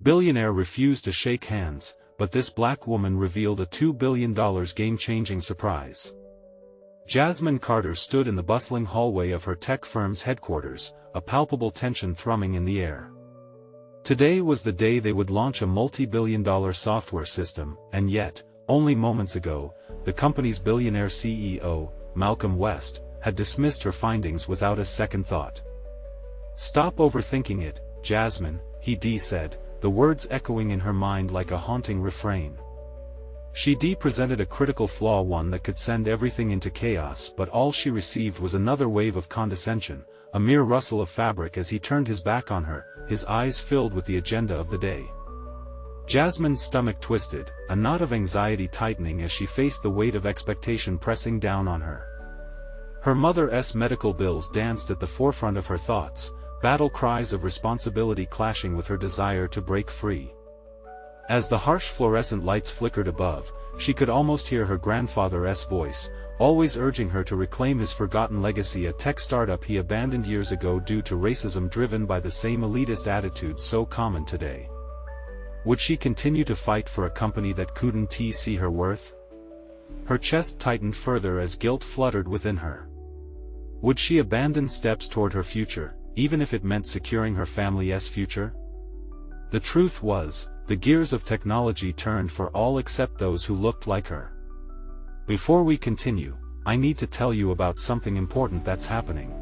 Billionaire refused to shake hands, but this black woman revealed a $2 billion game-changing surprise. Jasmine Carter stood in the bustling hallway of her tech firm's headquarters, a palpable tension thrumming in the air. Today was the day they would launch a multi-billion-dollar software system, and yet, only moments ago, the company's billionaire CEO, Malcolm West, had dismissed her findings without a second thought. "Stop overthinking it, Jasmine," he said, the words echoing in her mind like a haunting refrain. She presented a critical flaw, one that could send everything into chaos, but all she received was another wave of condescension, a mere rustle of fabric as he turned his back on her, his eyes filled with the agenda of the day. Jasmine's stomach twisted, a knot of anxiety tightening as she faced the weight of expectation pressing down on her. Her mother's medical bills danced at the forefront of her thoughts, battle cries of responsibility clashing with her desire to break free. As the harsh fluorescent lights flickered above, she could almost hear her grandfather's voice, always urging her to reclaim his forgotten legacy, a tech startup he abandoned years ago due to racism driven by the same elitist attitudes so common today. Would she continue to fight for a company that couldn't see her worth? Her chest tightened further as guilt fluttered within her. Would she abandon steps toward her future, even if it meant securing her family's future? The truth was, the gears of technology turned for all except those who looked like her. Before we continue, I need to tell you about something important that's happening.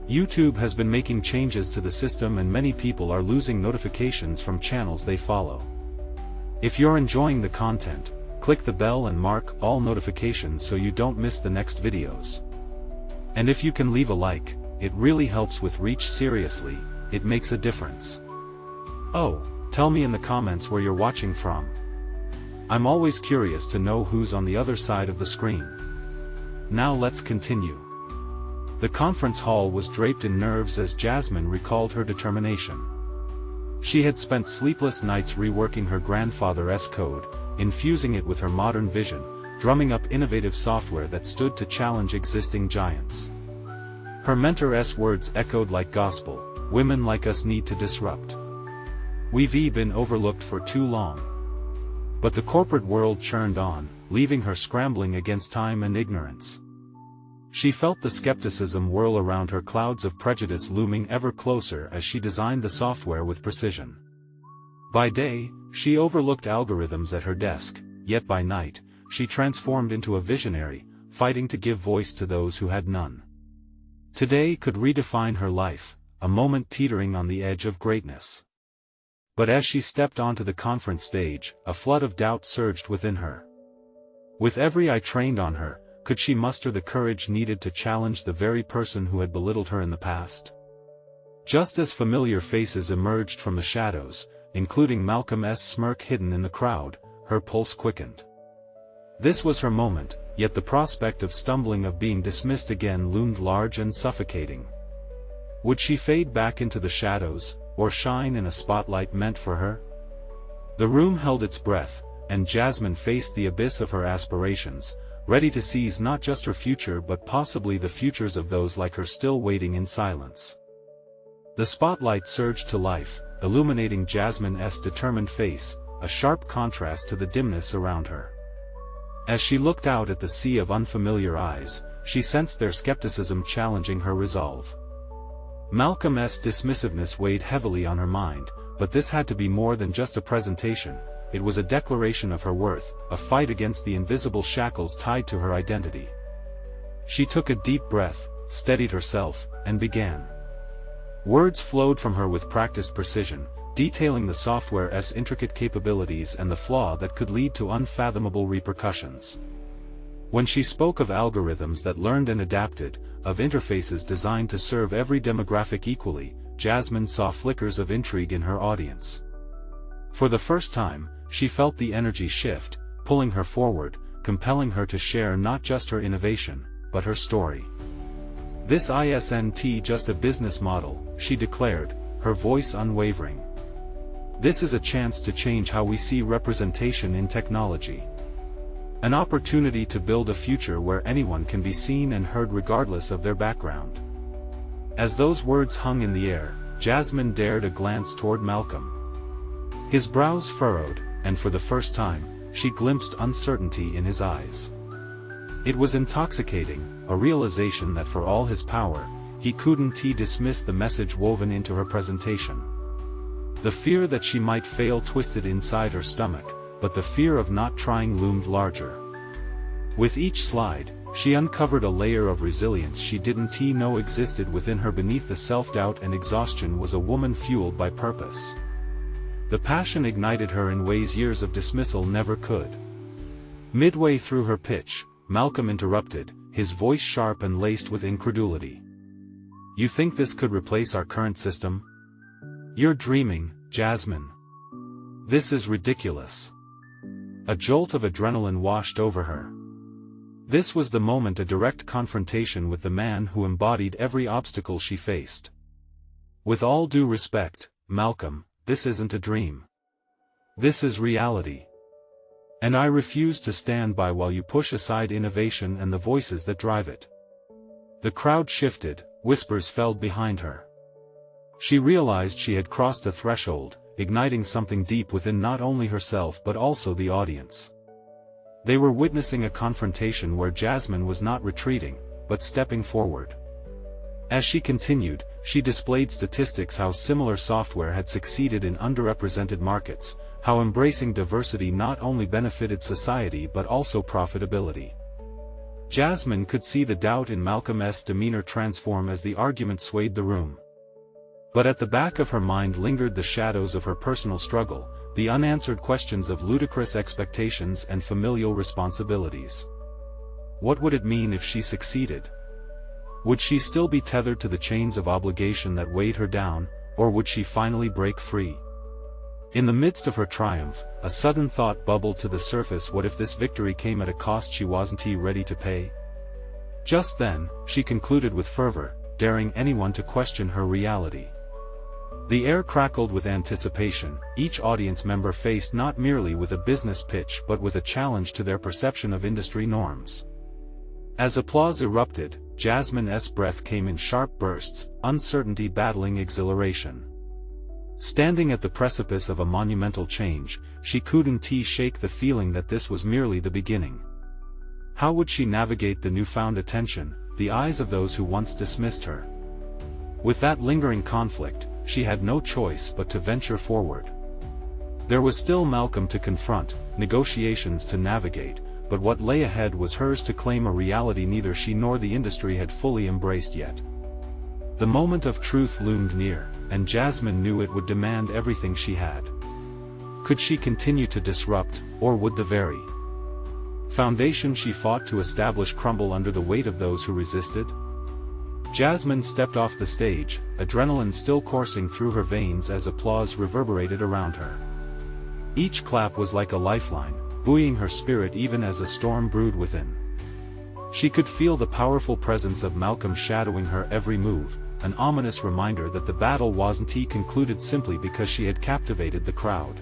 YouTube has been making changes to the system and many people are losing notifications from channels they follow. If you're enjoying the content, click the bell and mark all notifications so you don't miss the next videos. And if you can leave a like, it really helps with reach. Seriously, it makes a difference. Oh, tell me in the comments where you're watching from. I'm always curious to know who's on the other side of the screen. Now let's continue. The conference hall was draped in nerves as Jasmine recalled her determination. She had spent sleepless nights reworking her grandfather's code, infusing it with her modern vision, drumming up innovative software that stood to challenge existing giants. Her mentor's words echoed like gospel: "Women like us need to disrupt. We've been overlooked for too long." But the corporate world churned on, leaving her scrambling against time and ignorance. She felt the skepticism whirl around her, clouds of prejudice looming ever closer as she designed the software with precision. By day, she overlooked algorithms at her desk, yet by night, she transformed into a visionary, fighting to give voice to those who had none. Today could redefine her life, a moment teetering on the edge of greatness. But as she stepped onto the conference stage, a flood of doubt surged within her. With every eye trained on her, could she muster the courage needed to challenge the very person who had belittled her in the past? Just as familiar faces emerged from the shadows, including Malcolm's smirk hidden in the crowd, her pulse quickened. This was her moment, yet the prospect of stumbling, of being dismissed again, loomed large and suffocating. Would she fade back into the shadows, or shine in a spotlight meant for her? The room held its breath, and Jasmine faced the abyss of her aspirations, ready to seize not just her future but possibly the futures of those like her still waiting in silence. The spotlight surged to life, illuminating Jasmine's determined face, a sharp contrast to the dimness around her. As she looked out at the sea of unfamiliar eyes, she sensed their skepticism challenging her resolve. Malcolm's dismissiveness weighed heavily on her mind, but this had to be more than just a presentation. It was a declaration of her worth, a fight against the invisible shackles tied to her identity. She took a deep breath, steadied herself, and began. Words flowed from her with practiced precision, detailing the software's intricate capabilities and the flaw that could lead to unfathomable repercussions. When she spoke of algorithms that learned and adapted, of interfaces designed to serve every demographic equally, Jasmine saw flickers of intrigue in her audience. For the first time, she felt the energy shift, pulling her forward, compelling her to share not just her innovation, but her story. "This isn't just a business model," she declared, her voice unwavering. "This is a chance to change how we see representation in technology. An opportunity to build a future where anyone can be seen and heard regardless of their background." As those words hung in the air, Jasmine dared a glance toward Malcolm. His brows furrowed, and for the first time, she glimpsed uncertainty in his eyes. It was intoxicating, a realization that for all his power, he couldn't dismiss the message woven into her presentation. The fear that she might fail twisted inside her stomach, but the fear of not trying loomed larger. With each slide, she uncovered a layer of resilience she didn't know existed within her. Beneath the self-doubt and exhaustion was a woman fueled by purpose. The passion ignited her in ways years of dismissal never could. Midway through her pitch, Malcolm interrupted, his voice sharp and laced with incredulity. "You think this could replace our current system? You're dreaming, Jasmine. This is ridiculous." A jolt of adrenaline washed over her. This was the moment, a direct confrontation with the man who embodied every obstacle she faced. "With all due respect, Malcolm, this isn't a dream. This is reality. And I refuse to stand by while you push aside innovation and the voices that drive it." The crowd shifted, whispers fell behind her. She realized she had crossed a threshold, igniting something deep within not only herself but also the audience. They were witnessing a confrontation where Jasmine was not retreating, but stepping forward. As she continued, she displayed statistics how similar software had succeeded in underrepresented markets, how embracing diversity not only benefited society but also profitability. Jasmine could see the doubt in Malcolm's demeanor transform as the argument swayed the room. But at the back of her mind lingered the shadows of her personal struggle, the unanswered questions of ludicrous expectations and familial responsibilities. What would it mean if she succeeded? Would she still be tethered to the chains of obligation that weighed her down, or would she finally break free? In the midst of her triumph, a sudden thought bubbled to the surface: what if this victory came at a cost she wasn't ready to pay? Just then, she concluded with fervor, daring anyone to question her reality. The air crackled with anticipation, each audience member faced not merely with a business pitch but with a challenge to their perception of industry norms. As applause erupted, Jasmine's breath came in sharp bursts, uncertainty battling exhilaration. Standing at the precipice of a monumental change, she couldn't shake the feeling that this was merely the beginning. How would she navigate the newfound attention, the eyes of those who once dismissed her? With that lingering conflict, she had no choice but to venture forward. There was still Malcolm to confront, negotiations to navigate, but what lay ahead was hers to claim, a reality neither she nor the industry had fully embraced yet. The moment of truth loomed near, and Jasmine knew it would demand everything she had. Could she continue to disrupt, or would the very foundation she fought to establish crumble under the weight of those who resisted? Jasmine stepped off the stage, adrenaline still coursing through her veins as applause reverberated around her. Each clap was like a lifeline, buoying her spirit even as a storm brewed within. She could feel the powerful presence of Malcolm shadowing her every move, an ominous reminder that the battle wasn't concluded simply because she had captivated the crowd.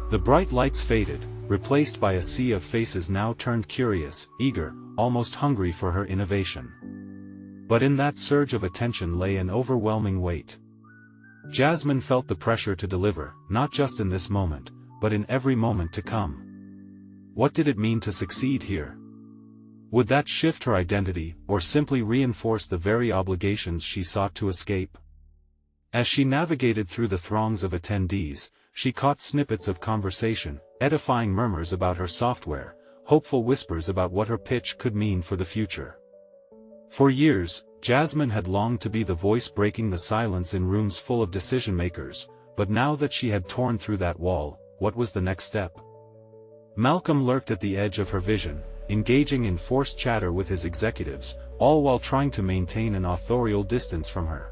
The bright lights faded, replaced by a sea of faces now turned curious, eager, almost hungry for her innovation. But in that surge of attention lay an overwhelming weight. Jasmine felt the pressure to deliver, not just in this moment, but in every moment to come. What did it mean to succeed here? Would that shift her identity, or simply reinforce the very obligations she sought to escape? As she navigated through the throngs of attendees, she caught snippets of conversation, edifying murmurs about her software, hopeful whispers about what her pitch could mean for the future. For years, Jasmine had longed to be the voice breaking the silence in rooms full of decision-makers, but now that she had torn through that wall, what was the next step? Malcolm lurked at the edge of her vision, engaging in forced chatter with his executives, all while trying to maintain an authorial distance from her.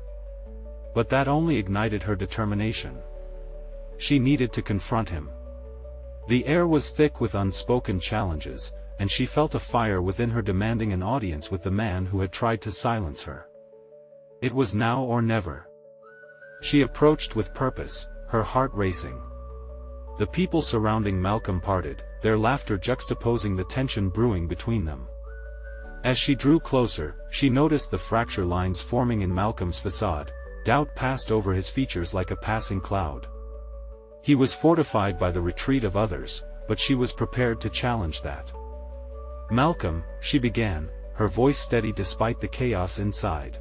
But that only ignited her determination. She needed to confront him. The air was thick with unspoken challenges, and she felt a fire within her demanding an audience with the man who had tried to silence her. It was now or never. She approached with purpose, her heart racing. The people surrounding Malcolm parted, their laughter juxtaposing the tension brewing between them. As she drew closer, she noticed the fracture lines forming in Malcolm's facade, doubt passed over his features like a passing cloud. He was fortified by the retreat of others, but she was prepared to challenge that. "Malcolm," she began, her voice steady despite the chaos inside.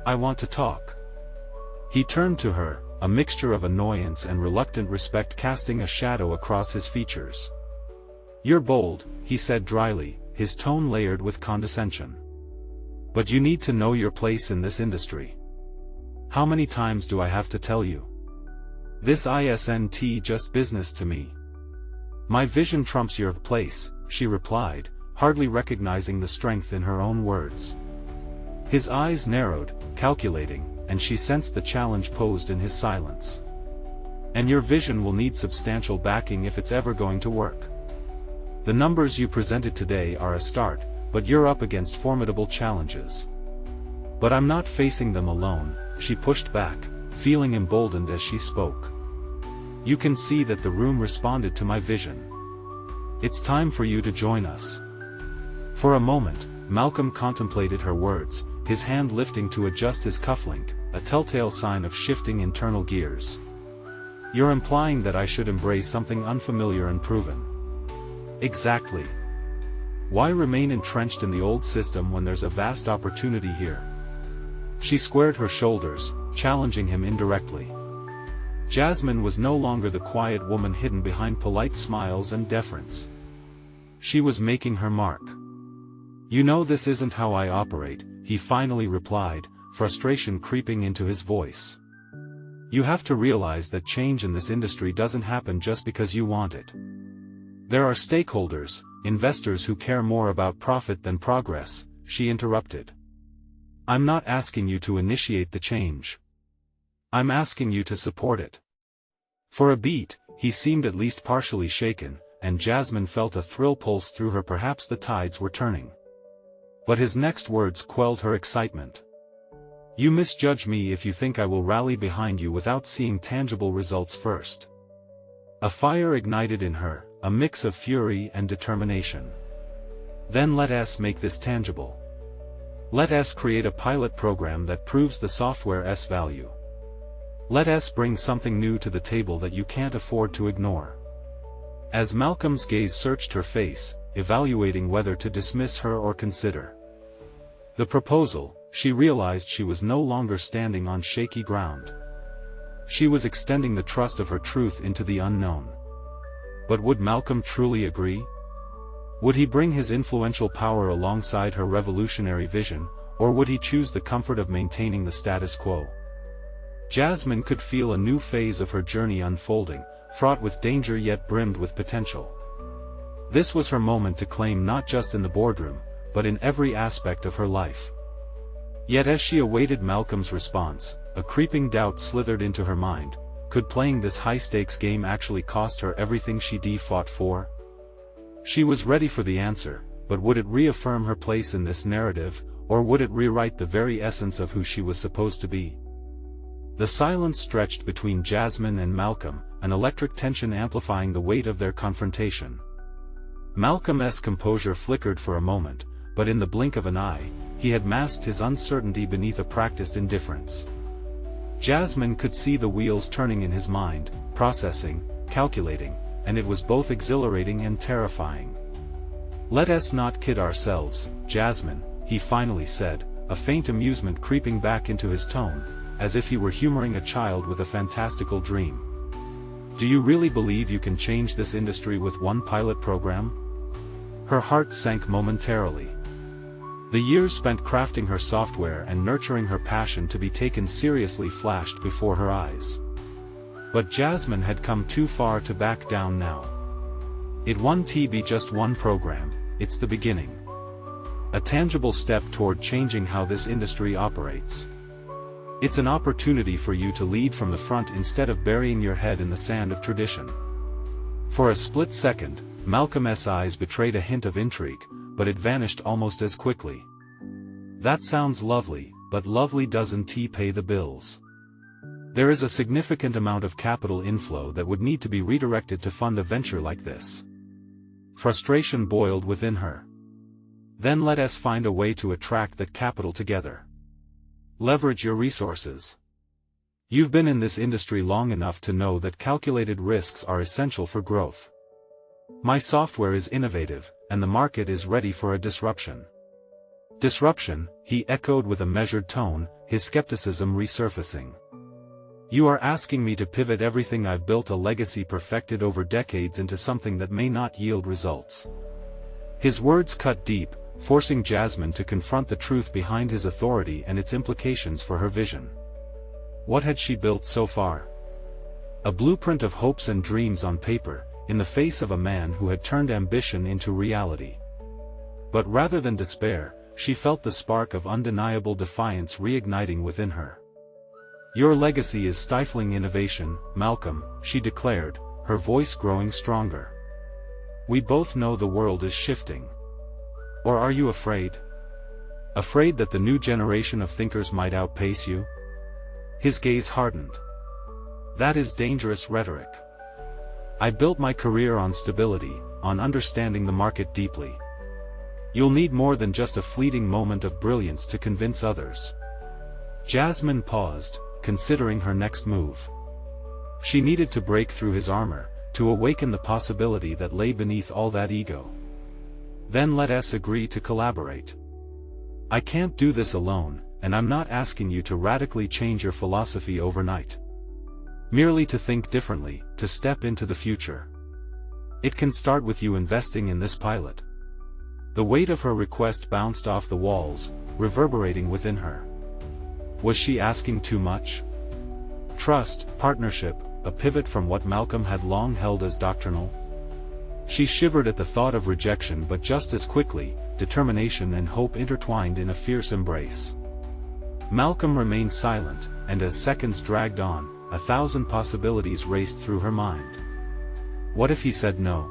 "I want to talk." He turned to her, a mixture of annoyance and reluctant respect casting a shadow across his features. "You're bold," he said dryly, his tone layered with condescension. "But you need to know your place in this industry. How many times do I have to tell you? This isn't just business to me." "My vision trumps your place," she replied, hardly recognizing the strength in her own words. His eyes narrowed, calculating, and she sensed the challenge posed in his silence. "And your vision will need substantial backing if it's ever going to work. The numbers you presented today are a start, but you're up against formidable challenges." "But I'm not facing them alone," she pushed back, feeling emboldened as she spoke. "You can see that the room responded to my vision. It's time for you to join us." For a moment, Malcolm contemplated her words, his hand lifting to adjust his cufflink, a telltale sign of shifting internal gears. "You're implying that I should embrace something unfamiliar and proven." "Exactly. Why remain entrenched in the old system when there's a vast opportunity here?" She squared her shoulders, challenging him indirectly. Jasmine was no longer the quiet woman hidden behind polite smiles and deference. She was making her mark. "You know this isn't how I operate," he finally replied, frustration creeping into his voice. "You have to realize that change in this industry doesn't happen just because you want it. There are stakeholders, investors who care more about profit than progress," she interrupted. "I'm not asking you to initiate the change. I'm asking you to support it." For a beat, he seemed at least partially shaken, and Jasmine felt a thrill pulse through her. Perhaps the tides were turning. But his next words quelled her excitement. "You misjudge me if you think I will rally behind you without seeing tangible results first." A fire ignited in her, a mix of fury and determination. "Then let us make this tangible. Let us create a pilot program that proves the software's value. Let us bring something new to the table that you can't afford to ignore." As Malcolm's gaze searched her face, evaluating whether to dismiss her or consider the proposal, she realized she was no longer standing on shaky ground. She was extending the trust of her truth into the unknown. But would Malcolm truly agree? Would he bring his influential power alongside her revolutionary vision, or would he choose the comfort of maintaining the status quo? Jasmine could feel a new phase of her journey unfolding, fraught with danger yet brimmed with potential. This was her moment to claim not just in the boardroom, but in every aspect of her life. Yet as she awaited Malcolm's response, a creeping doubt slithered into her mind. Could playing this high-stakes game actually cost her everything she fought for? She was ready for the answer, but would it reaffirm her place in this narrative, or would it rewrite the very essence of who she was supposed to be? The silence stretched between Jasmine and Malcolm, an electric tension amplifying the weight of their confrontation. Malcolm's composure flickered for a moment, but in the blink of an eye, he had masked his uncertainty beneath a practiced indifference. Jasmine could see the wheels turning in his mind, processing, calculating, and it was both exhilarating and terrifying. "Let us not kid ourselves, Jasmine," he finally said, a faint amusement creeping back into his tone, as if he were humoring a child with a fantastical dream. "Do you really believe you can change this industry with one pilot program?" Her heart sank momentarily. The years spent crafting her software and nurturing her passion to be taken seriously flashed before her eyes. But Jasmine had come too far to back down now. It won't be just one program, it's the beginning. A tangible step toward changing how this industry operates. It's an opportunity for you to lead from the front instead of burying your head in the sand of tradition. For a split second, Malcolm's eyes betrayed a hint of intrigue, but it vanished almost as quickly. "That sounds lovely, but lovely doesn't pay the bills. There is a significant amount of capital inflow that would need to be redirected to fund a venture like this." Frustration boiled within her. "Then let us find a way to attract that capital together. Leverage your resources. You've been in this industry long enough to know that calculated risks are essential for growth. My software is innovative, and the market is ready for a disruption. Disruption, he echoed with a measured tone, his skepticism resurfacing. You are asking me to pivot everything I've built, a legacy perfected over decades, into something that may not yield results. His words cut deep, forcing Jasmine to confront the truth behind his authority and its implications for her vision. What had she built so far? A blueprint of hopes and dreams on paper, in the face of a man who had turned ambition into reality. But rather than despair, she felt the spark of undeniable defiance reigniting within her. Your legacy is stifling innovation, Malcolm, she declared, her voice growing stronger. We both know the world is shifting. Or are you afraid? Afraid that the new generation of thinkers might outpace you? His gaze hardened. That is dangerous rhetoric. I built my career on stability, on understanding the market deeply. You'll need more than just a fleeting moment of brilliance to convince others. Jasmine paused, considering her next move. She needed to break through his armor, to awaken the possibility that lay beneath all that ego. Then let us agree to collaborate. I can't do this alone, and I'm not asking you to radically change your philosophy overnight. Merely to think differently, to step into the future. It can start with you investing in this pilot. The weight of her request bounced off the walls, reverberating within her. Was she asking too much? Trust, partnership, a pivot from what Malcolm had long held as doctrinal? She shivered at the thought of rejection, but just as quickly, determination and hope intertwined in a fierce embrace. Malcolm remained silent, and as seconds dragged on, 1,000 possibilities raced through her mind. What if he said no?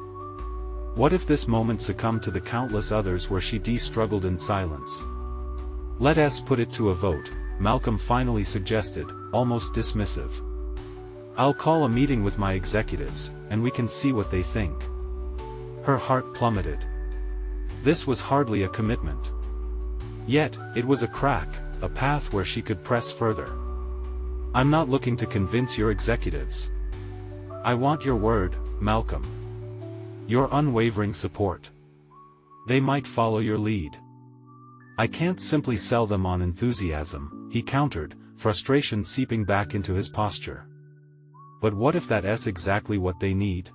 What if this moment succumbed to the countless others where she struggled in silence? Let us put it to a vote, Malcolm finally suggested, almost dismissive. I'll call a meeting with my executives, and we can see what they think. Her heart plummeted. This was hardly a commitment. Yet, it was a crack, a path where she could press further. I'm not looking to convince your executives. I want your word, Malcolm. Your unwavering support. They might follow your lead. I can't simply sell them on enthusiasm, he countered, frustration seeping back into his posture. But what if that's exactly what they need?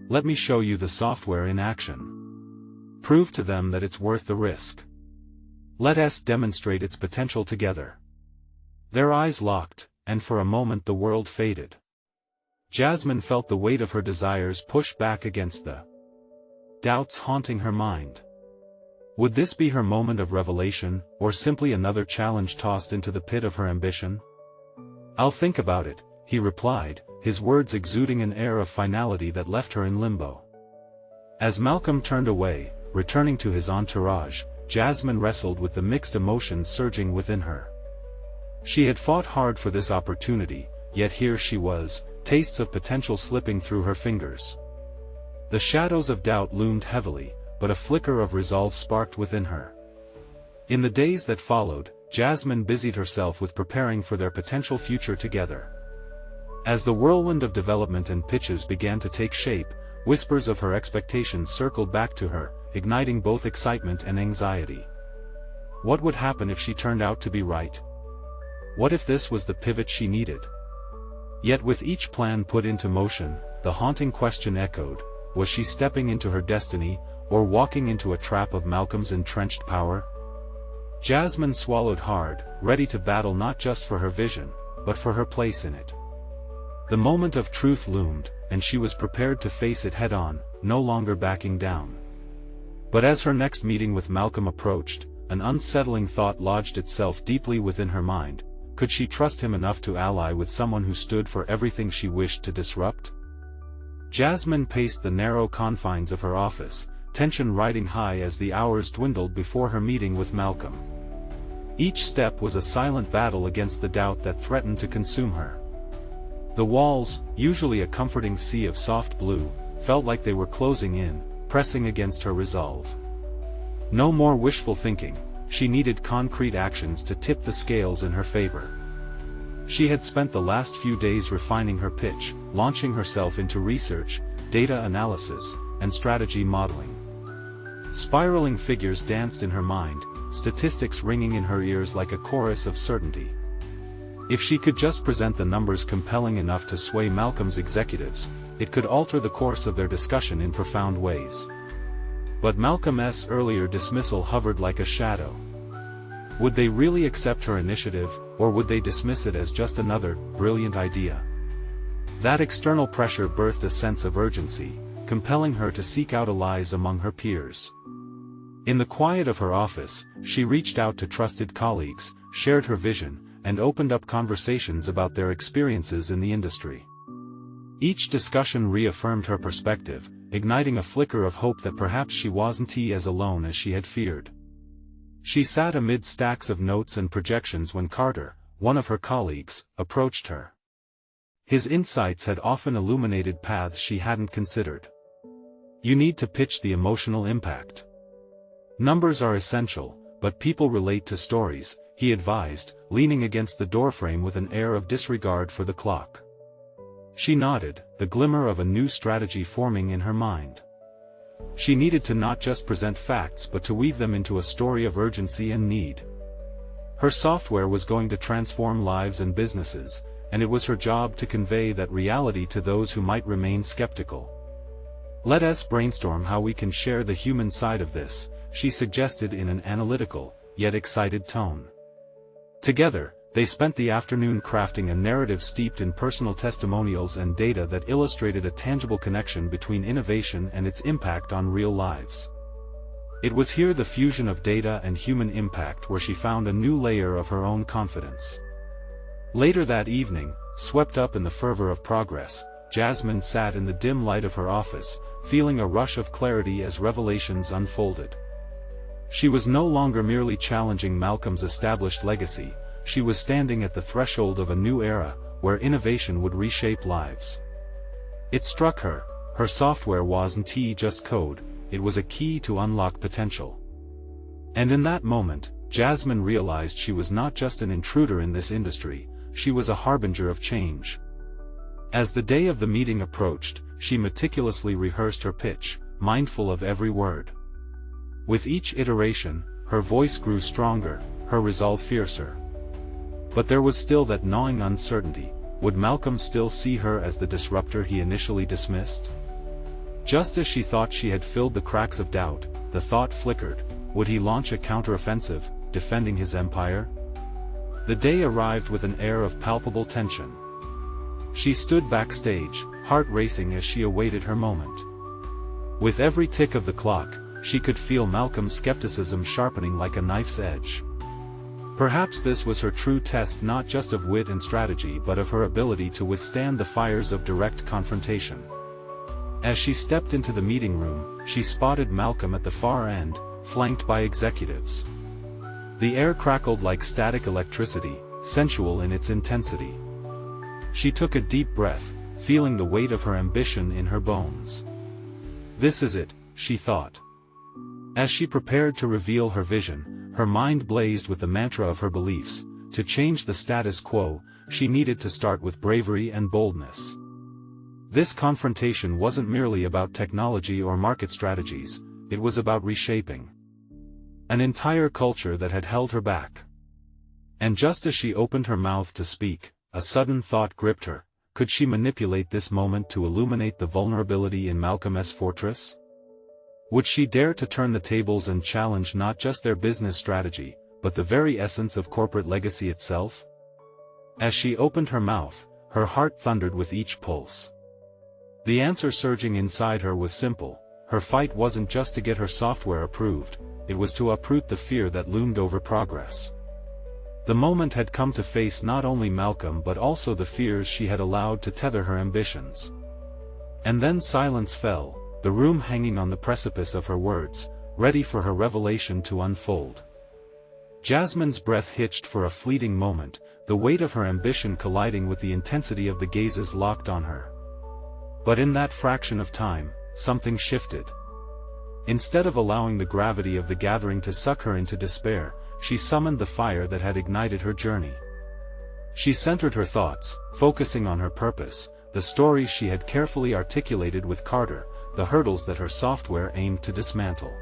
Let me show you the software in action. Prove to them that it's worth the risk. Let us demonstrate its potential together. Their eyes locked, and for a moment the world faded. Jasmine felt the weight of her desires push back against the doubts haunting her mind. Would this be her moment of revelation, or simply another challenge tossed into the pit of her ambition? I'll think about it, he replied, his words exuding an air of finality that left her in limbo. As Malcolm turned away, returning to his entourage, Jasmine wrestled with the mixed emotions surging within her. She had fought hard for this opportunity, yet here she was, tastes of potential slipping through her fingers. The shadows of doubt loomed heavily, but a flicker of resolve sparked within her. In the days that followed, Jasmine busied herself with preparing for their potential future together. As the whirlwind of development and pitches began to take shape, whispers of her expectations circled back to her, igniting both excitement and anxiety. What would happen if she turned out to be right? What if this was the pivot she needed? Yet with each plan put into motion, the haunting question echoed, was she stepping into her destiny, or walking into a trap of Malcolm's entrenched power? Jasmine swallowed hard, ready to battle not just for her vision, but for her place in it. The moment of truth loomed, and she was prepared to face it head-on, no longer backing down. But as her next meeting with Malcolm approached, an unsettling thought lodged itself deeply within her mind. Could she trust him enough to ally with someone who stood for everything she wished to disrupt? Jasmine paced the narrow confines of her office, tension riding high as the hours dwindled before her meeting with Malcolm. Each step was a silent battle against the doubt that threatened to consume her. The walls, usually a comforting sea of soft blue, felt like they were closing in, pressing against her resolve. No more wishful thinking, she needed concrete actions to tip the scales in her favor. She had spent the last few days refining her pitch, launching herself into research, data analysis, and strategy modeling. Spiraling figures danced in her mind, statistics ringing in her ears like a chorus of certainty. If she could just present the numbers compelling enough to sway Malcolm's executives, it could alter the course of their discussion in profound ways. But Malcolm's earlier dismissal hovered like a shadow. Would they really accept her initiative, or would they dismiss it as just another brilliant idea? That external pressure birthed a sense of urgency, compelling her to seek out allies among her peers. In the quiet of her office, she reached out to trusted colleagues, shared her vision, and opened up conversations about their experiences in the industry. Each discussion reaffirmed her perspective, igniting a flicker of hope that perhaps she wasn't as alone as she had feared. She sat amid stacks of notes and projections when Carter, one of her colleagues, approached her. His insights had often illuminated paths she hadn't considered. You need to pitch the emotional impact. Numbers are essential, but people relate to stories, he advised, leaning against the doorframe with an air of disregard for the clock. She nodded, the glimmer of a new strategy forming in her mind. She needed to not just present facts but to weave them into a story of urgency and need. Her software was going to transform lives and businesses, and it was her job to convey that reality to those who might remain skeptical. Let us brainstorm how we can share the human side of this, she suggested in an analytical, yet excited tone. Together, they spent the afternoon crafting a narrative steeped in personal testimonials and data that illustrated a tangible connection between innovation and its impact on real lives. It was here, the fusion of data and human impact, where she found a new layer of her own confidence. Later that evening, swept up in the fervor of progress, Jasmine sat in the dim light of her office, feeling a rush of clarity as revelations unfolded. She was no longer merely challenging Malcolm's established legacy. She was standing at the threshold of a new era, where innovation would reshape lives. It struck her, her software wasn't just code, it was a key to unlock potential. And in that moment, Jasmine realized she was not just an intruder in this industry, she was a harbinger of change. As the day of the meeting approached, she meticulously rehearsed her pitch, mindful of every word. With each iteration, her voice grew stronger, her resolve fiercer. But there was still that gnawing uncertainty. Would Malcolm still see her as the disruptor he initially dismissed? Just as she thought she had filled the cracks of doubt, the thought flickered, would he launch a counteroffensive, defending his empire? The day arrived with an air of palpable tension. She stood backstage, heart racing as she awaited her moment. With every tick of the clock, she could feel Malcolm's skepticism sharpening like a knife's edge. Perhaps this was her true test, not just of wit and strategy but of her ability to withstand the fires of direct confrontation. As she stepped into the meeting room, she spotted Malcolm at the far end, flanked by executives. The air crackled like static electricity, sensual in its intensity. She took a deep breath, feeling the weight of her ambition in her bones. This is it, she thought. As she prepared to reveal her vision, her mind blazed with the mantra of her beliefs. To change the status quo, she needed to start with bravery and boldness. This confrontation wasn't merely about technology or market strategies, it was about reshaping an entire culture that had held her back. And just as she opened her mouth to speak, a sudden thought gripped her. Could she manipulate this moment to illuminate the vulnerability in Malcolm's fortress? Would she dare to turn the tables and challenge not just their business strategy, but the very essence of corporate legacy itself? As she opened her mouth, her heart thundered with each pulse. The answer surging inside her was simple. Her fight wasn't just to get her software approved, it was to uproot the fear that loomed over progress. The moment had come to face not only Malcolm but also the fears she had allowed to tether her ambitions. And then silence fell, the room hanging on the precipice of her words, ready for her revelation to unfold. Jasmine's breath hitched for a fleeting moment, the weight of her ambition colliding with the intensity of the gazes locked on her. But in that fraction of time, something shifted. Instead of allowing the gravity of the gathering to suck her into despair, she summoned the fire that had ignited her journey. She centered her thoughts, focusing on her purpose, the stories she had carefully articulated with Carter, the hurdles that her software aimed to dismantle.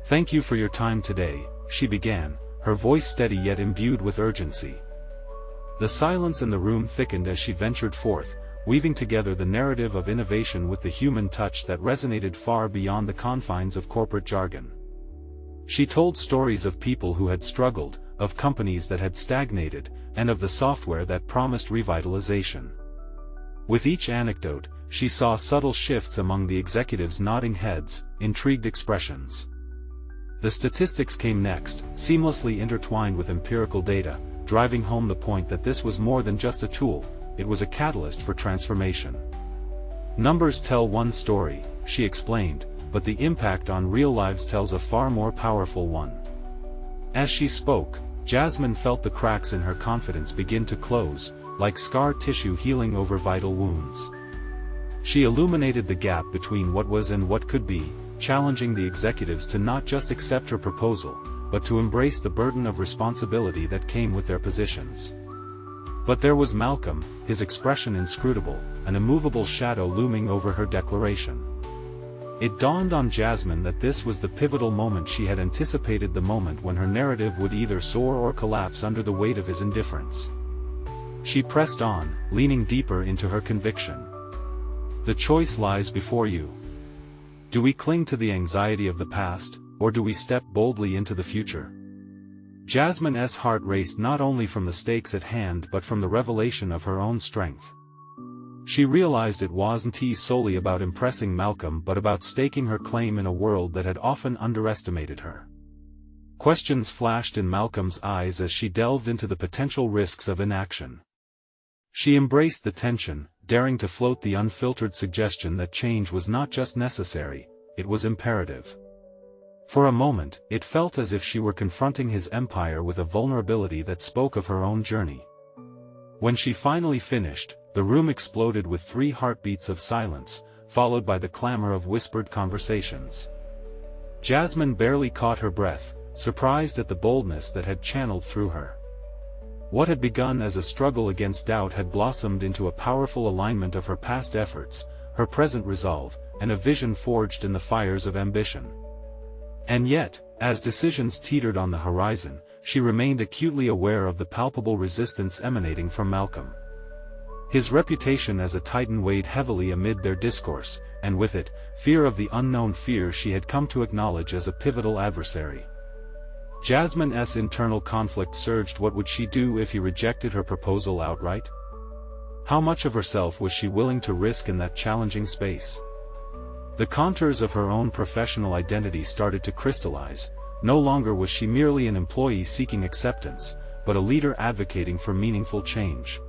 "Thank you for your time today," she began, her voice steady yet imbued with urgency. The silence in the room thickened as she ventured forth, weaving together the narrative of innovation with the human touch that resonated far beyond the confines of corporate jargon. She told stories of people who had struggled, of companies that had stagnated, and of the software that promised revitalization. With each anecdote, she saw subtle shifts among the executives' nodding heads, intrigued expressions. The statistics came next, seamlessly intertwined with empirical data, driving home the point that this was more than just a tool, it was a catalyst for transformation. "Numbers tell one story," she explained, "but the impact on real lives tells a far more powerful one." As she spoke, Jasmine felt the cracks in her confidence begin to close, like scar tissue healing over vital wounds. She illuminated the gap between what was and what could be, challenging the executives to not just accept her proposal, but to embrace the burden of responsibility that came with their positions. But there was Malcolm, his expression inscrutable, an immovable shadow looming over her declaration. It dawned on Jasmine that this was the pivotal moment she had anticipated, the moment when her narrative would either soar or collapse under the weight of his indifference. She pressed on, leaning deeper into her conviction. "The choice lies before you. Do we cling to the anxiety of the past, or do we step boldly into the future?" Jasmine's heart raced not only from the stakes at hand but from the revelation of her own strength. She realized it wasn't solely about impressing Malcolm but about staking her claim in a world that had often underestimated her. Questions flashed in Malcolm's eyes as she delved into the potential risks of inaction. She embraced the tension, daring to float the unfiltered suggestion that change was not just necessary, it was imperative. For a moment, it felt as if she were confronting his empire with a vulnerability that spoke of her own journey. When she finally finished, the room exploded with 3 heartbeats of silence, followed by the clamor of whispered conversations. Jasmine barely caught her breath, surprised at the boldness that had channeled through her. What had begun as a struggle against doubt had blossomed into a powerful alignment of her past efforts, her present resolve, and a vision forged in the fires of ambition. And yet, as decisions teetered on the horizon, she remained acutely aware of the palpable resistance emanating from Malcolm. His reputation as a titan weighed heavily amid their discourse, and with it, fear of the unknown, fear she had come to acknowledge as a pivotal adversary. Jasmine's internal conflict surged. What would she do if he rejected her proposal outright? How much of herself was she willing to risk in that challenging space? The contours of her own professional identity started to crystallize. No longer was she merely an employee seeking acceptance, but a leader advocating for meaningful change.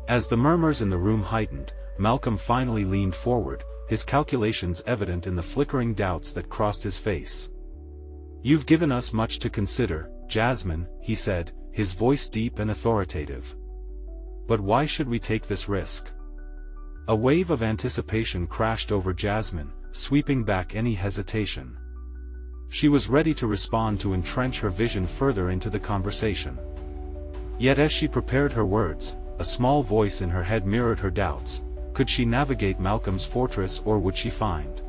As the murmurs in the room heightened, Malcolm finally leaned forward, his calculations evident in the flickering doubts that crossed his face. "You've given us much to consider, Jasmine," he said, his voice deep and authoritative. "But why should we take this risk?" A wave of anticipation crashed over Jasmine, sweeping back any hesitation. She was ready to respond, to entrench her vision further into the conversation. Yet as she prepared her words, a small voice in her head mirrored her doubts. Could she navigate Malcolm's fortress, or would she find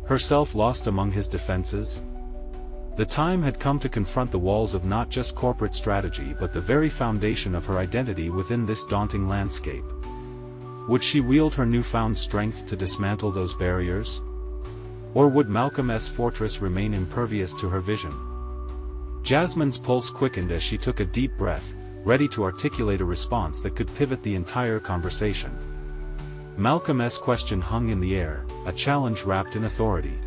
herself lost among his defenses? The time had come to confront the walls of not just corporate strategy but the very foundation of her identity within this daunting landscape. Would she wield her newfound strength to dismantle those barriers? Or would Malcolm's fortress remain impervious to her vision? Jasmine's pulse quickened as she took a deep breath, ready to articulate a response that could pivot the entire conversation. Malcolm's question hung in the air, a challenge wrapped in authority.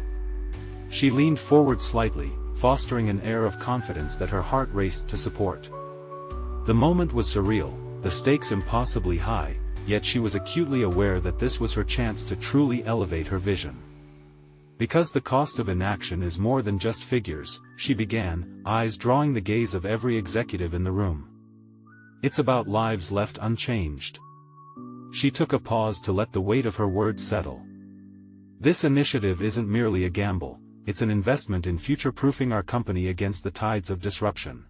She leaned forward slightly, fostering an air of confidence that her heart raced to support. The moment was surreal, the stakes impossibly high, yet she was acutely aware that this was her chance to truly elevate her vision. Because the cost of inaction is more than just figures, she began, eyes drawing the gaze of every executive in the room. It's about lives left unchanged. She took a pause to let the weight of her words settle. This initiative isn't merely a gamble, it's an investment in future-proofing our company against the tides of disruption.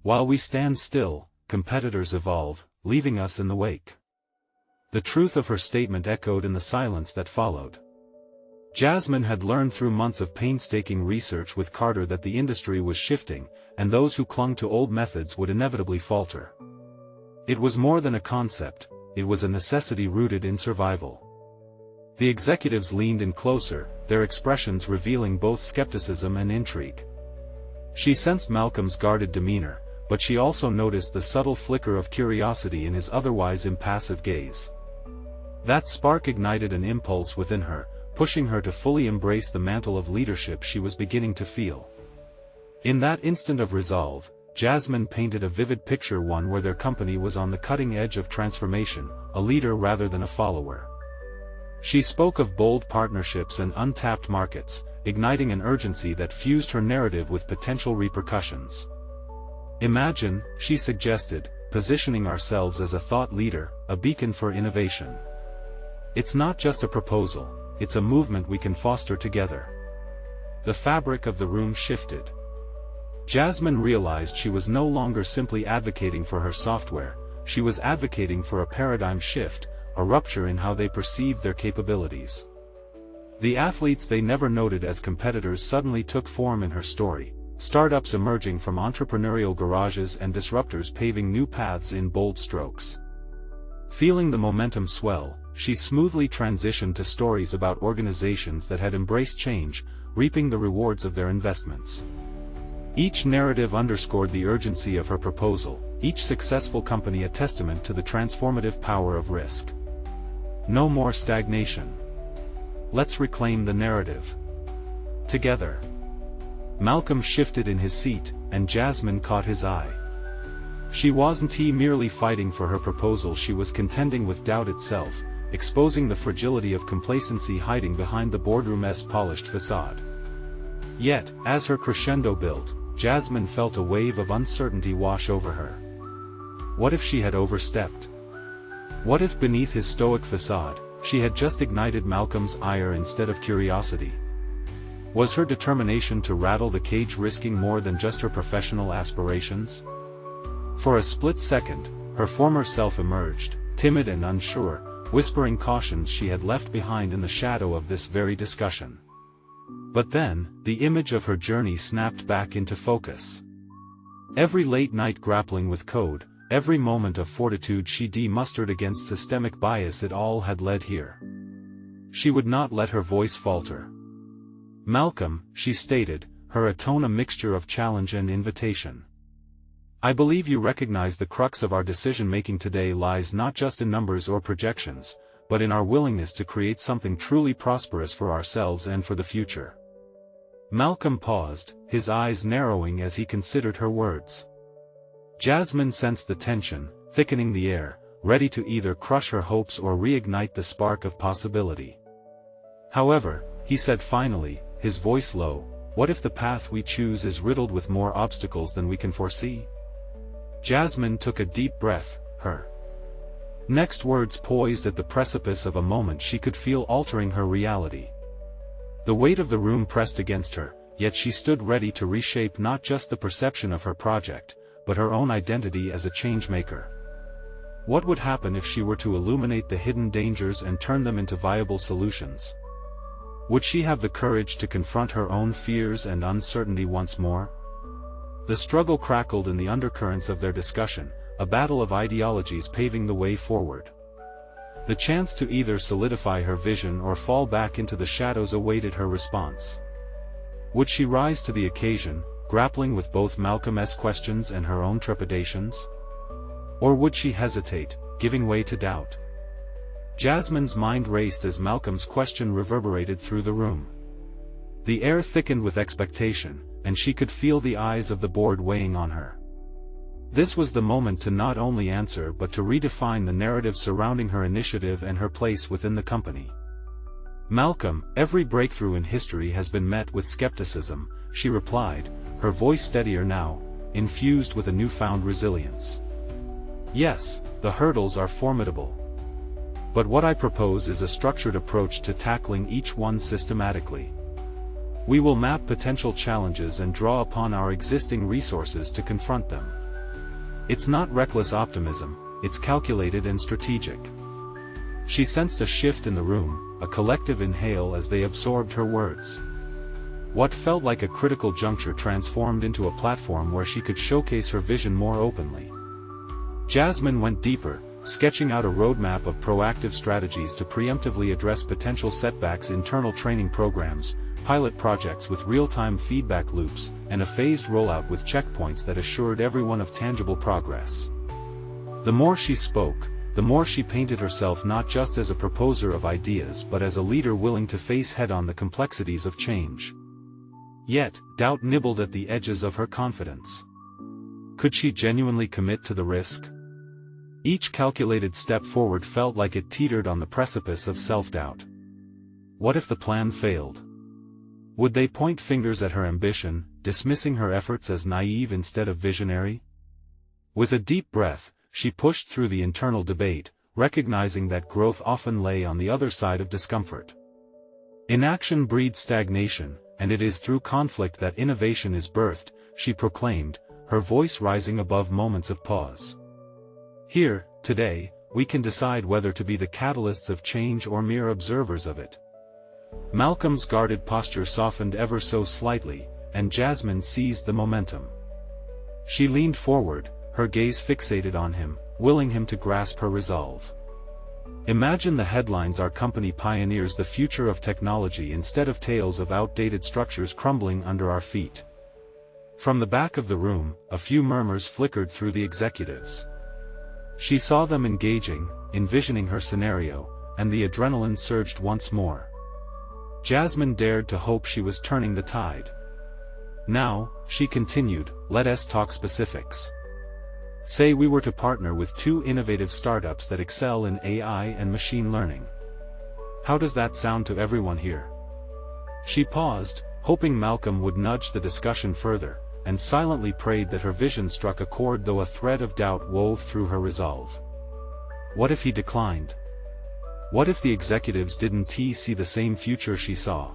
While we stand still, competitors evolve, leaving us in the wake. The truth of her statement echoed in the silence that followed. Jasmine had learned through months of painstaking research with Carter that the industry was shifting, and those who clung to old methods would inevitably falter. It was more than a concept, it was a necessity rooted in survival. The executives leaned in closer, their expressions revealing both skepticism and intrigue. She sensed Malcolm's guarded demeanor, but she also noticed the subtle flicker of curiosity in his otherwise impassive gaze. That spark ignited an impulse within her, pushing her to fully embrace the mantle of leadership she was beginning to feel. In that instant of resolve, Jasmine painted a vivid picture, one where their company was on the cutting edge of transformation, a leader rather than a follower. She spoke of bold partnerships and untapped markets, igniting an urgency that fused her narrative with potential repercussions. Imagine, she suggested, positioning ourselves as a thought leader, a beacon for innovation. It's not just a proposal, it's a movement we can foster together. The fabric of the room shifted. Jasmine realized she was no longer simply advocating for her software, she was advocating for a paradigm shift, a rupture in how they perceived their capabilities. The athletes they never noted as competitors suddenly took form in her story, startups emerging from entrepreneurial garages and disruptors paving new paths in bold strokes. Feeling the momentum swell, she smoothly transitioned to stories about organizations that had embraced change, reaping the rewards of their investments. Each narrative underscored the urgency of her proposal, each successful company a testament to the transformative power of risk. No more stagnation. Let's reclaim the narrative. Together. Malcolm shifted in his seat, and Jasmine caught his eye. She wasn't merely fighting for her proposal, she was contending with doubt itself, exposing the fragility of complacency hiding behind the boardroom's polished facade. Yet, as her crescendo built, Jasmine felt a wave of uncertainty wash over her. What if she had overstepped? What if beneath his stoic facade, she had just ignited Malcolm's ire instead of curiosity? Was her determination to rattle the cage risking more than just her professional aspirations? For a split second, her former self emerged, timid and unsure, whispering cautions she had left behind in the shadow of this very discussion. But then, the image of her journey snapped back into focus. Every late-night grappling with code, every moment of fortitude she mustered against systemic bias, it all had led here. She would not let her voice falter. Malcolm, she stated, her tone a mixture of challenge and invitation. I believe you recognize the crux of our decision-making today lies not just in numbers or projections, but in our willingness to create something truly prosperous for ourselves and for the future. Malcolm paused, his eyes narrowing as he considered her words. Jasmine sensed the tension, thickening the air, ready to either crush her hopes or reignite the spark of possibility. However, he said finally, his voice low, what if the path we choose is riddled with more obstacles than we can foresee? Jasmine took a deep breath, her next words poised at the precipice of a moment she could feel altering her reality. The weight of the room pressed against her, yet she stood ready to reshape not just the perception of her project, but her own identity as a changemaker. What would happen if she were to illuminate the hidden dangers and turn them into viable solutions? Would she have the courage to confront her own fears and uncertainty once more? The struggle crackled in the undercurrents of their discussion, a battle of ideologies paving the way forward. The chance to either solidify her vision or fall back into the shadows awaited her response. Would she rise to the occasion, grappling with both Malcolm's questions and her own trepidations? Or would she hesitate, giving way to doubt? Jasmine's mind raced as Malcolm's question reverberated through the room. The air thickened with expectation, and she could feel the eyes of the board weighing on her. This was the moment to not only answer but to redefine the narrative surrounding her initiative and her place within the company. Malcolm, every breakthrough in history has been met with skepticism, she replied, her voice steadier now, infused with a newfound resilience. Yes, the hurdles are formidable. But what I propose is a structured approach to tackling each one systematically. We will map potential challenges and draw upon our existing resources to confront them. It's not reckless optimism, it's calculated and strategic. She sensed a shift in the room, a collective inhale as they absorbed her words. What felt like a critical juncture transformed into a platform where she could showcase her vision more openly. Jasmine went deeper, sketching out a roadmap of proactive strategies to preemptively address potential setbacks: internal training programs, pilot projects with real-time feedback loops, and a phased rollout with checkpoints that assured everyone of tangible progress. The more she spoke, the more she painted herself not just as a proposer of ideas but as a leader willing to face head-on the complexities of change. Yet, doubt nibbled at the edges of her confidence. Could she genuinely commit to the risk? Each calculated step forward felt like it teetered on the precipice of self-doubt. What if the plan failed? Would they point fingers at her ambition, dismissing her efforts as naive instead of visionary? With a deep breath, she pushed through the internal debate, recognizing that growth often lay on the other side of discomfort. Inaction breeds stagnation, and it is through conflict that innovation is birthed, she proclaimed, her voice rising above moments of pause. Here, today, we can decide whether to be the catalysts of change or mere observers of it. Malcolm's guarded posture softened ever so slightly, and Jasmine seized the momentum. She leaned forward, her gaze fixated on him, willing him to grasp her resolve. Imagine the headlines: "Our company pioneers the future of technology," instead of tales of outdated structures crumbling under our feet. From the back of the room, a few murmurs flickered through the executives. She saw them engaging, envisioning her scenario, and the adrenaline surged once more. Jasmine dared to hope she was turning the tide. "Now," she continued, "let us talk specifics. Say we were to partner with two innovative startups that excel in AI and machine learning. How does that sound to everyone here?" She paused, hoping Malcolm would nudge the discussion further, and silently prayed that her vision struck a chord, though a thread of doubt wove through her resolve. What if he declined? What if the executives didn't see the same future she saw?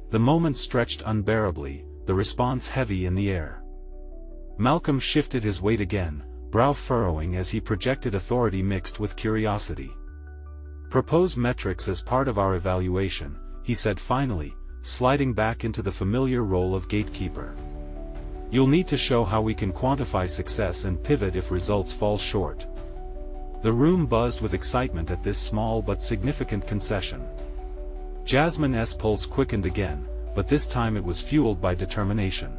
The moment stretched unbearably, the response heavy in the air. Malcolm shifted his weight again, brow furrowing as he projected authority mixed with curiosity. "Propose metrics as part of our evaluation," he said finally, sliding back into the familiar role of gatekeeper. "You'll need to show how we can quantify success and pivot if results fall short." The room buzzed with excitement at this small but significant concession. Jasmine's pulse quickened again, but this time it was fueled by determination.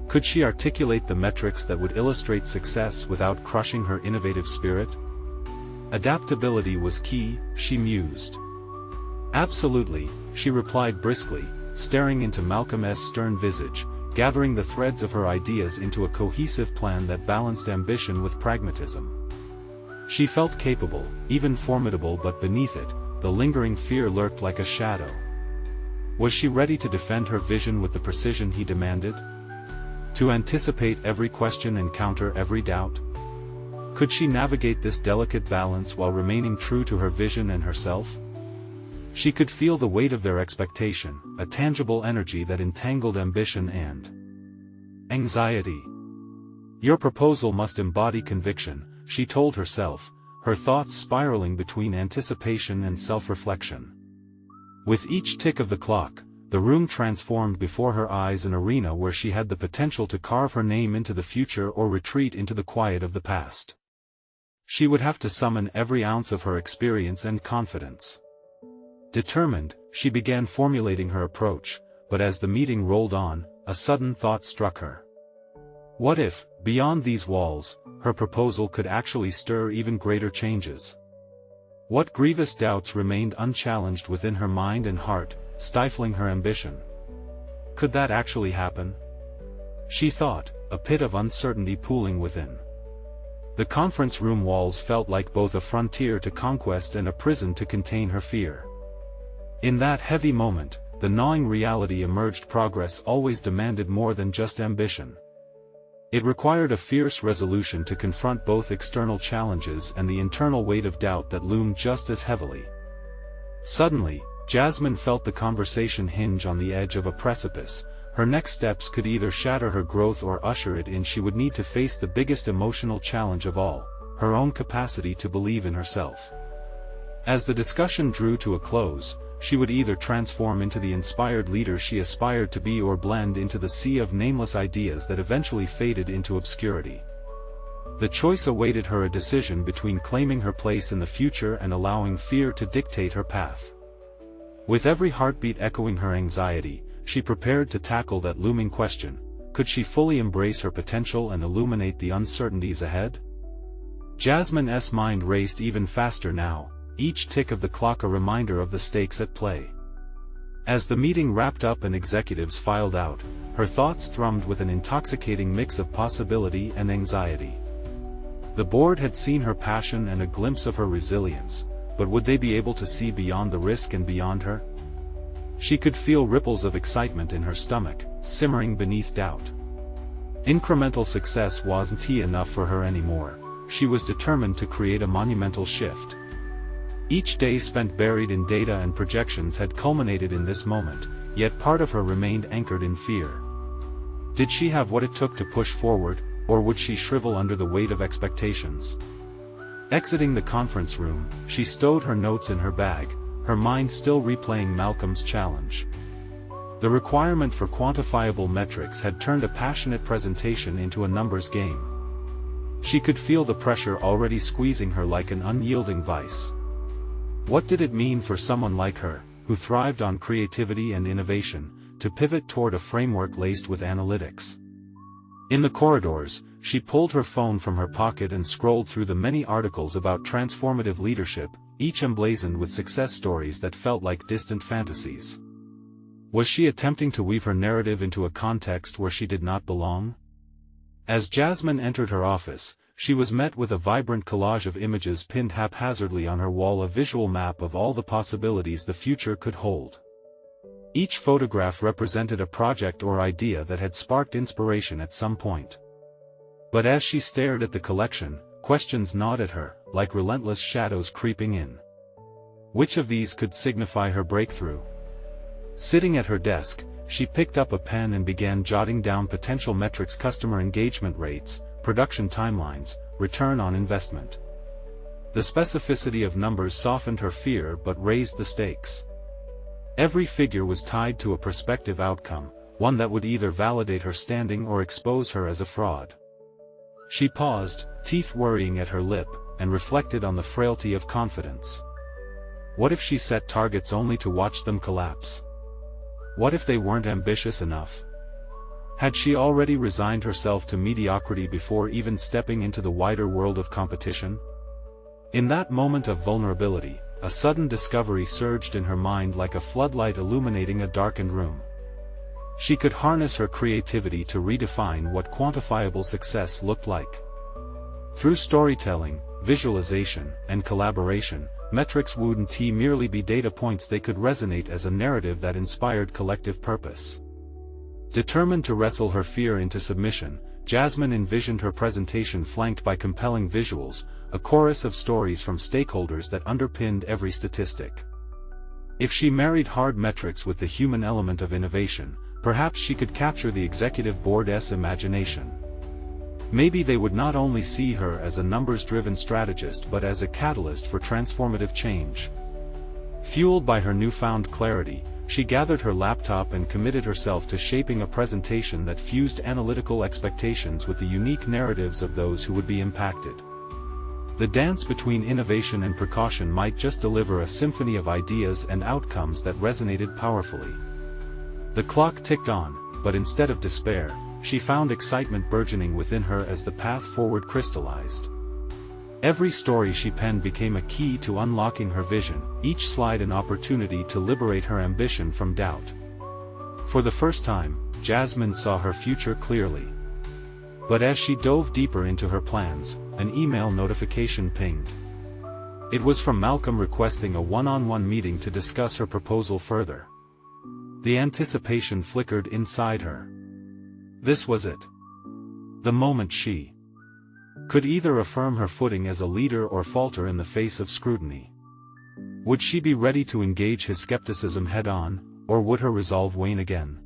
Could she articulate the metrics that would illustrate success without crushing her innovative spirit? Adaptability was key, she mused. "Absolutely," she replied briskly, staring into Malcolm's stern visage, gathering the threads of her ideas into a cohesive plan that balanced ambition with pragmatism. She felt capable, even formidable, but beneath it, the lingering fear lurked like a shadow. Was she ready to defend her vision with the precision he demanded? To anticipate every question and counter every doubt? Could she navigate this delicate balance while remaining true to her vision and herself? She could feel the weight of their expectation, a tangible energy that entangled ambition and anxiety. "Your proposal must embody conviction," she told herself, her thoughts spiraling between anticipation and self-reflection. With each tick of the clock, the room transformed before her eyes, an arena where she had the potential to carve her name into the future or retreat into the quiet of the past. She would have to summon every ounce of her experience and confidence. Determined, she began formulating her approach, but as the meeting rolled on, a sudden thought struck her. What if, beyond these walls, her proposal could actually stir even greater changes? What grievous doubts remained unchallenged within her mind and heart, stifling her ambition? Could that actually happen? She thought, a pit of uncertainty pooling within. The conference room walls felt like both a frontier to conquest and a prison to contain her fear. In that heavy moment, the gnawing reality emerged: progress always demanded more than just ambition. It required a fierce resolution to confront both external challenges and the internal weight of doubt that loomed just as heavily. Suddenly, Jasmine felt the conversation hinge on the edge of a precipice, Her next steps could either shatter her growth or usher it in. She would need to face the biggest emotional challenge of all, her own capacity to believe in herself. As the discussion drew to a close, she would either transform into the inspired leader she aspired to be or blend into the sea of nameless ideas that eventually faded into obscurity. The choice awaited her, a decision between claiming her place in the future and allowing fear to dictate her path. With every heartbeat echoing her anxiety, she prepared to tackle that looming question: could she fully embrace her potential and illuminate the uncertainties ahead? Jasmine's mind raced even faster now, each tick of the clock a reminder of the stakes at play. As the meeting wrapped up and executives filed out, her thoughts thrummed with an intoxicating mix of possibility and anxiety. The board had seen her passion and a glimpse of her resilience, but would they be able to see beyond the risk and beyond her? She could feel ripples of excitement in her stomach, simmering beneath doubt. Incremental success wasn't enough for her anymore. She was determined to create a monumental shift. Each day spent buried in data and projections had culminated in this moment, yet part of her remained anchored in fear. Did she have what it took to push forward, or would she shrivel under the weight of expectations? Exiting the conference room, she stowed her notes in her bag, her mind still replaying Malcolm's challenge. The requirement for quantifiable metrics had turned a passionate presentation into a numbers game. She could feel the pressure already squeezing her like an unyielding vice. What did it mean for someone like her, who thrived on creativity and innovation, to pivot toward a framework laced with analytics? In the corridors, she pulled her phone from her pocket and scrolled through the many articles about transformative leadership, each emblazoned with success stories that felt like distant fantasies. Was she attempting to weave her narrative into a context where she did not belong? As Jasmine entered her office, she was met with a vibrant collage of images pinned haphazardly on her wall, a visual map of all the possibilities the future could hold. Each photograph represented a project or idea that had sparked inspiration at some point. But as she stared at the collection, questions gnawed at her, like relentless shadows creeping in. Which of these could signify her breakthrough? Sitting at her desk, she picked up a pen and began jotting down potential metrics: customer engagement rates, production timelines, return on investment. The specificity of numbers softened her fear but raised the stakes. Every figure was tied to a prospective outcome, one that would either validate her standing or expose her as a fraud. She paused, teeth worrying at her lip, and reflected on the frailty of confidence. What if she set targets only to watch them collapse? What if they weren't ambitious enough? Had she already resigned herself to mediocrity before even stepping into the wider world of competition? In that moment of vulnerability, a sudden discovery surged in her mind like a floodlight illuminating a darkened room. She could harness her creativity to redefine what quantifiable success looked like. Through storytelling, visualization, and collaboration, metrics wouldn't merely be data points, they could resonate as a narrative that inspired collective purpose. Determined to wrestle her fear into submission, Jasmine envisioned her presentation flanked by compelling visuals, a chorus of stories from stakeholders that underpinned every statistic. If she married hard metrics with the human element of innovation, perhaps she could capture the executive board's imagination. Maybe they would not only see her as a numbers-driven strategist but as a catalyst for transformative change. Fueled by her newfound clarity, she gathered her laptop and committed herself to shaping a presentation that fused analytical expectations with the unique narratives of those who would be impacted. The dance between innovation and precaution might just deliver a symphony of ideas and outcomes that resonated powerfully. The clock ticked on, but instead of despair, she found excitement burgeoning within her as the path forward crystallized. Every story she penned became a key to unlocking her vision, each slide an opportunity to liberate her ambition from doubt. For the first time, Jasmine saw her future clearly. But as she dove deeper into her plans, an email notification pinged. It was from Malcolm requesting a one-on-one meeting to discuss her proposal further. The anticipation flickered inside her. This was it. The moment she could either affirm her footing as a leader or falter in the face of scrutiny. Would she be ready to engage his skepticism head-on, or would her resolve wane again?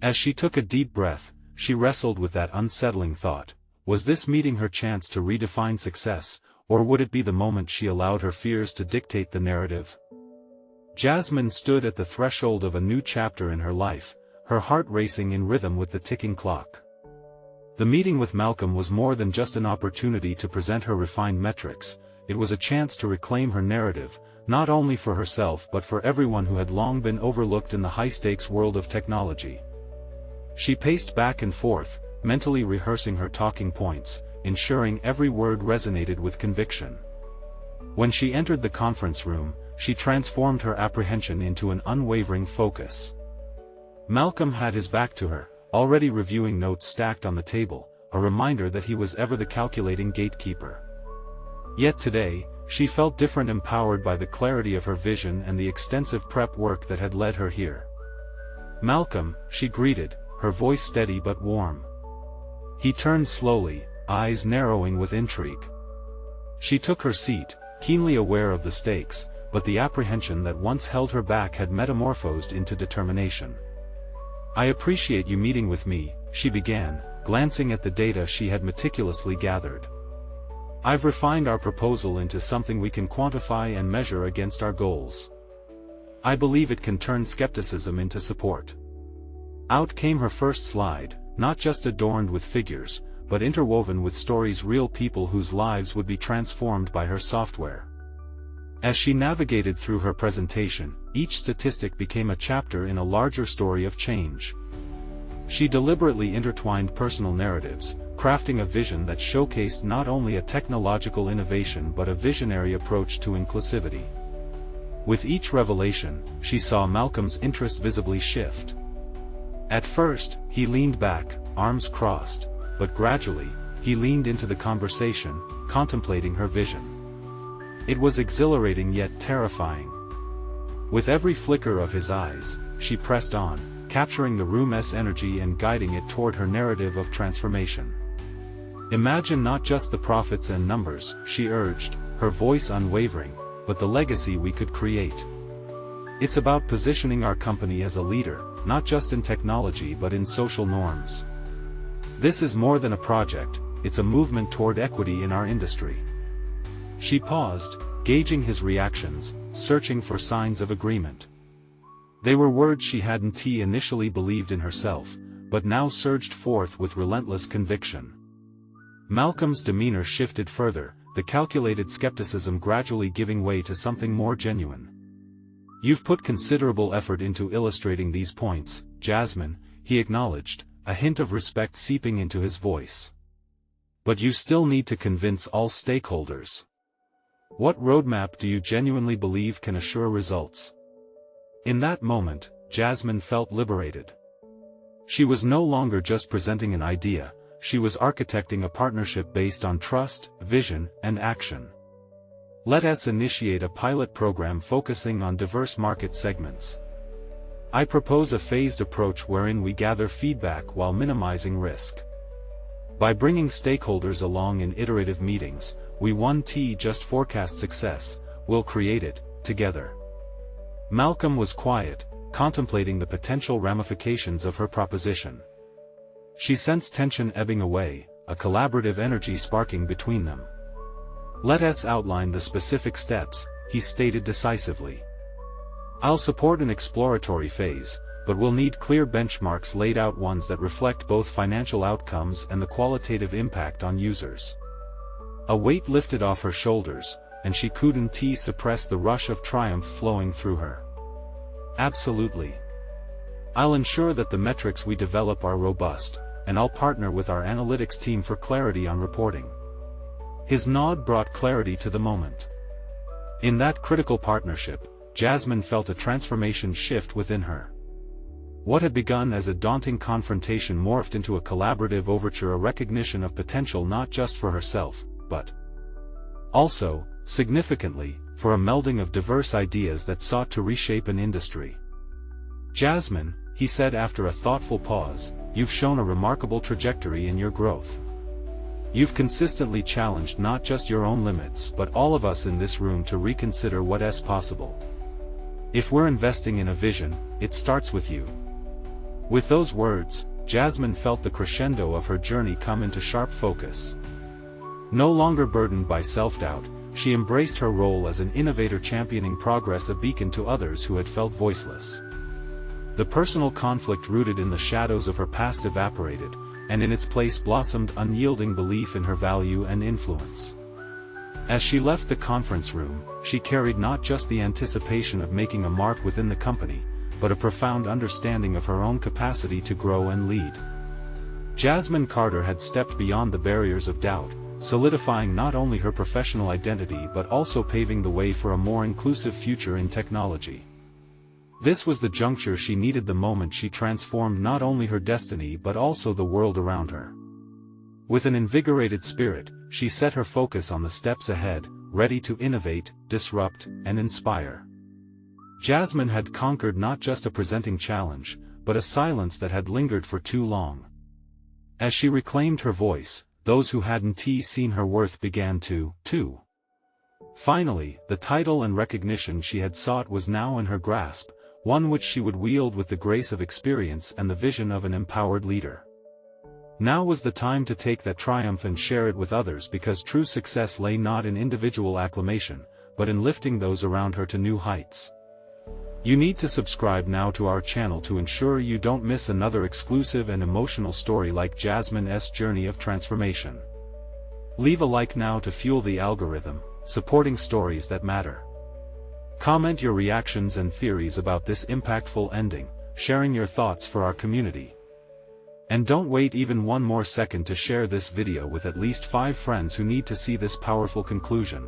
As she took a deep breath, she wrestled with that unsettling thought. Was this meeting her chance to redefine success, or would it be the moment she allowed her fears to dictate the narrative? Jasmine stood at the threshold of a new chapter in her life, her heart racing in rhythm with the ticking clock. The meeting with Malcolm was more than just an opportunity to present her refined metrics, it was a chance to reclaim her narrative, not only for herself but for everyone who had long been overlooked in the high-stakes world of technology. She paced back and forth, mentally rehearsing her talking points, ensuring every word resonated with conviction. When she entered the conference room, she transformed her apprehension into an unwavering focus. Malcolm had his back to her, already reviewing notes stacked on the table, a reminder that he was ever the calculating gatekeeper. Yet today, she felt different, empowered by the clarity of her vision and the extensive prep work that had led her here. "Malcolm," she greeted, her voice steady but warm. He turned slowly, eyes narrowing with intrigue. She took her seat, keenly aware of the stakes, but the apprehension that once held her back had metamorphosed into determination. "I appreciate you meeting with me," she began, glancing at the data she had meticulously gathered. "I've refined our proposal into something we can quantify and measure against our goals. I believe it can turn skepticism into support." Out came her first slide, not just adorned with figures, but interwoven with stories, real people whose lives would be transformed by her software. As she navigated through her presentation, each statistic became a chapter in a larger story of change. She deliberately intertwined personal narratives, crafting a vision that showcased not only a technological innovation but a visionary approach to inclusivity. With each revelation, she saw Malcolm's interest visibly shift. At first, he leaned back, arms crossed, but gradually, he leaned into the conversation, contemplating her vision. It was exhilarating yet terrifying. With every flicker of his eyes, she pressed on, capturing the room's energy and guiding it toward her narrative of transformation. "Imagine not just the profits and numbers," she urged, her voice unwavering, "but the legacy we could create. It's about positioning our company as a leader, not just in technology but in social norms. This is more than a project, it's a movement toward equity in our industry." She paused, gauging his reactions, searching for signs of agreement. They were words she hadn't initially believed in herself, but now surged forth with relentless conviction. Malcolm's demeanor shifted further, the calculated skepticism gradually giving way to something more genuine. "You've put considerable effort into illustrating these points, Jasmine," he acknowledged, a hint of respect seeping into his voice. "But you still need to convince all stakeholders. What roadmap do you genuinely believe can assure results?" In that moment, Jasmine felt liberated. She was no longer just presenting an idea, she was architecting a partnership based on trust, vision, and action. "Let us initiate a pilot program focusing on diverse market segments. I propose a phased approach wherein we gather feedback while minimizing risk. By bringing stakeholders along in iterative meetings, we won't just forecast success, we'll create it, together." Malcolm was quiet, contemplating the potential ramifications of her proposition. She sensed tension ebbing away, a collaborative energy sparking between them. "Let us outline the specific steps," he stated decisively. "I'll support an exploratory phase, but we'll need clear benchmarks laid out, ones that reflect both financial outcomes and the qualitative impact on users." A weight lifted off her shoulders, and she couldn't suppress the rush of triumph flowing through her. "Absolutely. I'll ensure that the metrics we develop are robust, and I'll partner with our analytics team for clarity on reporting." His nod brought clarity to the moment. In that critical partnership, Jasmine felt a transformation shift within her. What had begun as a daunting confrontation morphed into a collaborative overture, a recognition of potential not just for herself, but also, significantly, for a melding of diverse ideas that sought to reshape an industry. "Jasmine," he said after a thoughtful pause, "you've shown a remarkable trajectory in your growth. You've consistently challenged not just your own limits but all of us in this room to reconsider what's possible. If we're investing in a vision, it starts with you. With those words, Jasmine felt the crescendo of her journey come into sharp focus. No longer burdened by self-doubt, she embraced her role as an innovator championing progress, a beacon to others who had felt voiceless. The personal conflict rooted in the shadows of her past evaporated, and in its place blossomed unyielding belief in her value and influence. As she left the conference room, she carried not just the anticipation of making a mark within the company, but a profound understanding of her own capacity to grow and lead. Jasmine Carter had stepped beyond the barriers of doubt, solidifying not only her professional identity but also paving the way for a more inclusive future in technology. This was the juncture she needed, the moment she transformed not only her destiny but also the world around her. With an invigorated spirit, she set her focus on the steps ahead, ready to innovate, disrupt, and inspire. Jasmine had conquered not just a presenting challenge, but a silence that had lingered for too long. As she reclaimed her voice, those who hadn't seen her worth began to. Finally, the title and recognition she had sought was now in her grasp, one which she would wield with the grace of experience and the vision of an empowered leader. Now was the time to take that triumph and share it with others, because true success lay not in individual acclamation, but in lifting those around her to new heights. You need to subscribe now to our channel to ensure you don't miss another exclusive and emotional story like Jasmine's journey of transformation. Leave a like now to fuel the algorithm, supporting stories that matter. Comment your reactions and theories about this impactful ending, sharing your thoughts for our community. And don't wait even one more second to share this video with at least 5 friends who need to see this powerful conclusion.